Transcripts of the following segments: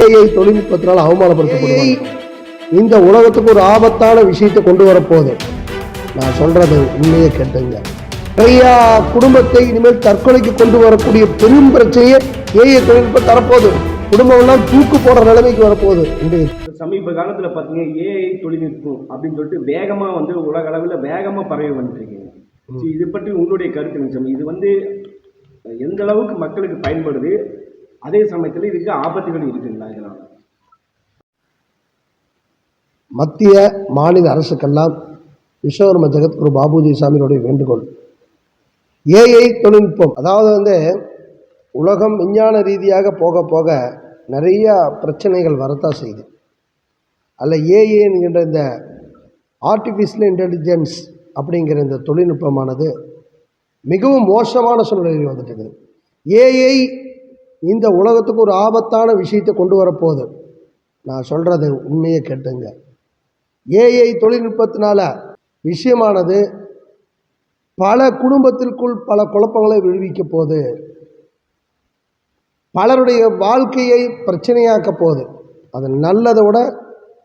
AI தொழில்நுட்பத்தினால் அவமானப்படுத்தப்படுவாங்க. இந்த உலகத்துக்கு ஒரு ஆபத்தான விஷயத்தை கொண்டு வரப்போகுது. நான் சொல்றது உண்மையை கேட்டுங்க. நிறையா குடும்பத்தை இனிமேல் தற்கொலைக்கு கொண்டு வரக்கூடிய பெரும் பிரச்சனையே ஏஐ தொழில்நுட்பம் தரப்போகுது. குடும்பம் எல்லாம் தூக்கு போடுற நிலைமைக்கு வரப்போகுது. சமீப காலத்துல பாத்தீங்க ஏஐ தொழில்நுட்பம் அப்படின்னு சொல்லிட்டு வேகமா உலக அளவில் வேகமா பரவி வந்துருக்கீங்க. இது பற்றி உங்களுடைய கருத்து இது எந்த அளவுக்கு மக்களுக்கு பயன்படுது, அதே சமயத்தில் இதுக்கு ஆபத்துகள் இருக்குங்களா? இதனால் மத்திய மாநில அரசுக்கெல்லாம் விஸ்வகர்ம ஜெகத்குரு பாபுஜி சாமியோடைய வேண்டுகோள், ஏஐ தொழில்நுட்பம் அதாவது உலகம் விஞ்ஞான ரீதியாக போக போக நிறைய பிரச்சனைகள் வரத்தான் செய்யுது. அதில் ஏஐ என்கின்ற இந்த ஆர்டிஃபிஷியல் இன்டெலிஜென்ஸ் அப்படிங்கிற இந்த தொழில்நுட்பமானது மிகவும் மோசமான சூழ்நிலையில் வந்துட்டு இருக்குது. ஏஐ இந்த உலகத்துக்கு ஒரு ஆபத்தான விஷயத்தை கொண்டு வரப்போகுது. நான் சொல்கிறது உண்மையை கேட்டுங்க. ஏஐ தொழில்நுட்பத்தினால விஷயமானது பல குடும்பத்திற்குள் பல குழப்பங்களை விளைவிக்க போகுது. பலருடைய வாழ்க்கையை பிரச்சனையாக்க போகுது. அது நல்லதை விட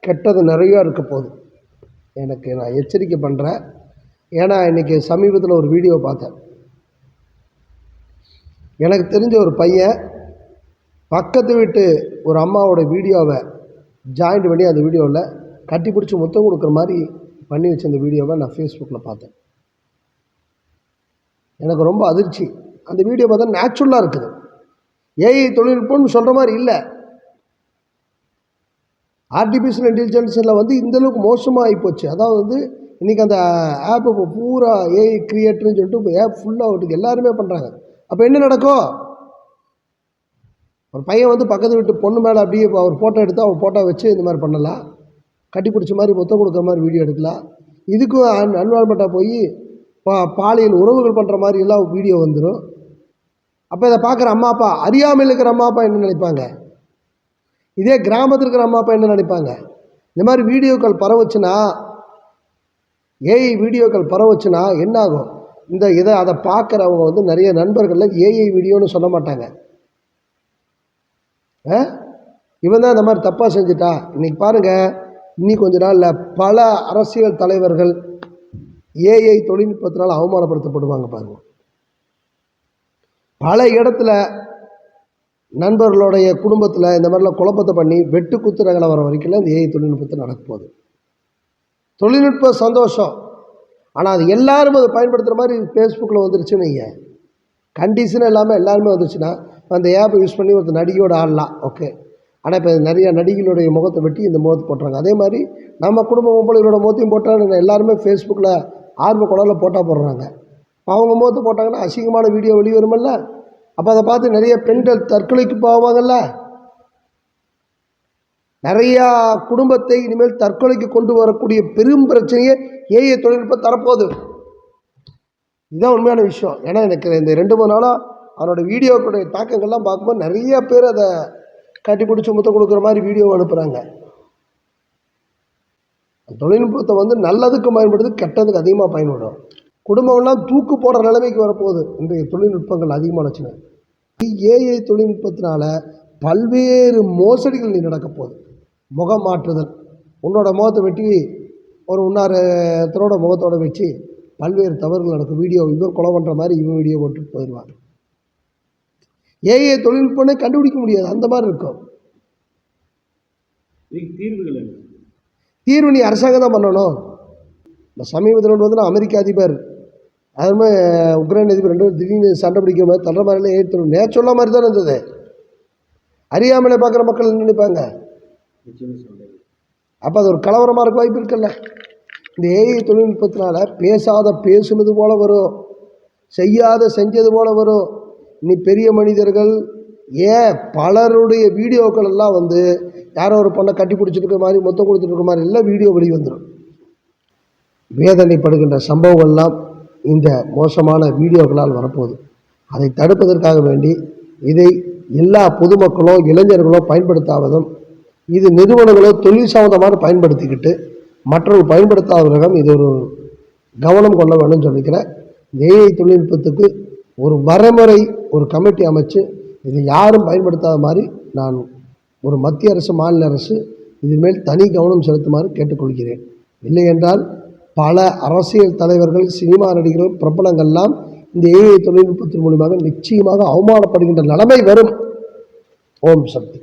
கெட்டது நிறையா இருக்க போகுது. நான் எச்சரிக்கை பண்ணுறேன். ஏன்னா இன்றைக்கி சமீபத்தில் ஒரு வீடியோ பார்த்தேன். எனக்கு தெரிஞ்ச ஒரு பையன் பக்கத்து வீட்டு ஒரு அம்மாவோட வீடியோவை ஜாயிண்ட் பண்ணி அந்த வீடியோவில் கட்டி பிடிச்சி முத்தம் கொடுக்குற மாதிரி பண்ணி வச்ச அந்த வீடியோவை நான் ஃபேஸ்புக்கில் பார்த்தேன். எனக்கு ரொம்ப அதிர்ச்சி. அந்த வீடியோ பார்த்தா நேச்சுரலாக இருக்குது. ஏஐ தொழில்நுட்பம்னு சொல்கிற மாதிரி இல்லை. ஆர்டிஃபிஷியல் இன்டெலிஜென்ஸில் இந்தளவுக்கு மோசமாக ஆகிப்போச்சு. அதாவது இன்றைக்கி அந்த ஆப் இப்போ பூரா ஏஐ கிரியேட்டர்னு சொல்லிட்டு இப்போ ஆப் ஃபுல்லாக விட்டுக்கு எல்லாருமே பண்ணுறாங்க. அப்போ என்ன நடக்கும்? ஒரு பையன் பக்கத்து வீட்டு பொண்ணு மேலே அப்படியே அவர் ஃபோட்டோ எடுத்து அவர் ஃபோட்டோ வச்சு இந்த மாதிரி பண்ணலாம். கட்டி பிடிச்ச மாதிரி முத்தம் கொடுக்குற மாதிரி வீடியோ எடுக்கலாம். இதுக்கும் அன்வால்மெண்ட்டாக போய் பாலியல் உறவுகள் பண்ணுற மாதிரி எல்லாம் வீடியோ வந்துடும். அப்போ இதை பார்க்குற அம்மா அப்பா, அறியாமல் இருக்கிற அம்மா அப்பா என்ன நினைப்பாங்க? இதே கிராமத்தில் இருக்கிற அம்மா அப்பா என்ன நினைப்பாங்க? இந்த மாதிரி வீடியோக்கள் பரவச்சுன்னா, ஏஐ வீடியோக்கள் பரவச்சுன்னா என்ன ஆகும்? அதை பார்க்குறவங்க நிறைய நண்பர்களில் ஏஐ வீடியோன்னு சொல்ல மாட்டாங்க. இவன் தான் இந்த மாதிரி தப்பாக செஞ்சுட்டா. இன்றைக்கி பாருங்கள், இன்னும் கொஞ்ச நாளில் பல அரசியல் தலைவர்கள் ஏஐ தொழில்நுட்பத்தினால் அவமானப்படுத்தப்படுவாங்க. பாருங்கள், பல இடத்துல நண்பர்களுடைய குடும்பத்தில் இந்த மாதிரிலாம் குழப்பத்தை பண்ணி வெட்டு குத்து ரகலை வர வரைக்கும் இந்த ஏஐ தொழில்நுட்பத்தை நடக்க போகுது. தொழில்நுட்ப சந்தோஷம், ஆனால் அது எல்லாரும் அதை பயன்படுத்துகிற மாதிரி ஃபேஸ்புக்கில் வந்துருச்சுன்னு நீங்கள் கண்டிஷன் இல்லாமல் எல்லாருமே வந்துருச்சுன்னா அந்த ஆப்பை யூஸ் பண்ணி ஒரு நடிகையோடு ஆடலாம். ஓகே, ஆனால் இப்போ நிறைய நடிகைகளுடைய முகத்தை வெட்டி இந்த முகத்தை போட்டுறாங்க. அதே மாதிரி நம்ம குடும்ப பொம்பளைகளோட முகத்தையும் போட்டால் எல்லாருமே ஃபேஸ்புக்கில் ஆர்வ குழலில் போட்டால் போடுறாங்க. அவங்க முகத்தை போட்டாங்கன்னா அசிங்கமான வீடியோ வெளிவருமில்ல. அப்போ அதை பார்த்து நிறைய பெண்கள் தற்கொலைக்கு போவாங்கல்ல. நிறையா குடும்பத்தை இனிமேல் தற்கொலைக்கு கொண்டு வரக்கூடிய பெரும் பிரச்சனையே ஏஐ தொழில்நுட்பம் தரப்போகுது. இதுதான் உண்மையான விஷயம். ஏன்னா எனக்கு இந்த 2-3 நாளாக அவனோட வீடியோக்களுடைய தாக்கங்கள்லாம் பார்க்கும்போது நிறைய பேர் அதை கட்டி பிடிச்சி முத்தம் கொடுக்குற மாதிரி வீடியோ அனுப்புகிறாங்க. தொழில்நுட்பத்தை நல்லதுக்கு பயன்படுது, கெட்டதுக்கு அதிகமாக பயன்படும். குடும்பம்லாம் தூக்கு போடுற நிலைமைக்கு வரப்போகுது இன்றைய தொழில்நுட்பங்கள் அதிகமானச்சுன்னா. ஏஐ தொழில்நுட்பத்தினால பல்வேறு மோசடிகள் நடக்க போகுது. முகம் மாற்றுதல், உன்னோட முகத்தை வெட்டி ஒரு உன்னாரத்தனோட முகத்தோட வச்சு பல்வேறு தவறுகள் நடக்கும். வீடியோ இவன் கொலை பண்ணுற மாதிரி இவன் வீடியோ போட்டு போயிடுவாங்க. ஏஐ தொழில்நுட்பம்னே கண்டுபிடிக்க முடியாது, அந்த மாதிரி இருக்கும். தீர்வு நீ அரசாங்கம் தான் பண்ணணும். இந்த சமீபத்தில் அமெரிக்க அதிபர் அதுவுமே உக்ரைன் அதிபர் 2 திடீர்னு சண்டை பிடிக்கிற மாதிரி தள்ளுற மாதிரிலாம் ஏஐ தொழில் நேச்சுரலாக மாதிரி தான் இருந்தது. அறியாமலே பார்க்குற மக்கள் என்ன நினைப்பாங்க? அப்போ அது ஒரு கலவரமாக இருக்க வாய்ப்பு இருக்குல்ல. இந்த ஏஐ தொழில்நுட்பத்தினால பேசாத பேசுனது போல வரும், செய்யாத செஞ்சது போல வரும். இனி பெரிய மனிதர்கள் பலருடைய வீடியோக்கள் எல்லாம் யாரோ ஒரு பொண்ணை கட்டி பிடிச்சிட்டு இருக்கிற மாதிரி மொத்தம் கொடுத்துட்டு இருக்கிற மாதிரி எல்லாம் வீடியோ வெளி வந்துடும். வேதனைப்படுகின்ற சம்பவங்கள்லாம் இந்த மோசமான வீடியோக்களால் வரப்போகுது. அதை தடுப்பதற்காக வேண்டி இதை எல்லா பொதுமக்களோ இளைஞர்களோ பயன்படுத்தாவதும், இது நிறுவனங்களோ தொழில் சம்பந்தமாக பயன்படுத்திக்கிட்டு மற்றவர்கள் பயன்படுத்தாதவர்களும் இது ஒரு கவனம் கொள்ள வேணும்னு சொல்லிக்கிறேன். ஏஐ தொழில்நுட்பத்துக்கு ஒரு வரைமுறை, ஒரு கமிட்டி அமைச்சு இதை யாரும் பயன்படுத்தாத மாதிரி நான் ஒரு மத்திய அரசு மாநில அரசு இதில் தனி கவனம் செலுத்துமாறு கேட்டுக்கொள்கிறேன். இல்லை என்றால் பல அரசியல் தலைவர்கள், சினிமா நடிகர்கள், பிரபலங்கள்லாம் இந்த ஏஐ தொழில்நுட்பத்தின் மூலமாக நிச்சயமாக அவமானப்படுகின்ற நிலைமை வரும். ஓம் சக்தி.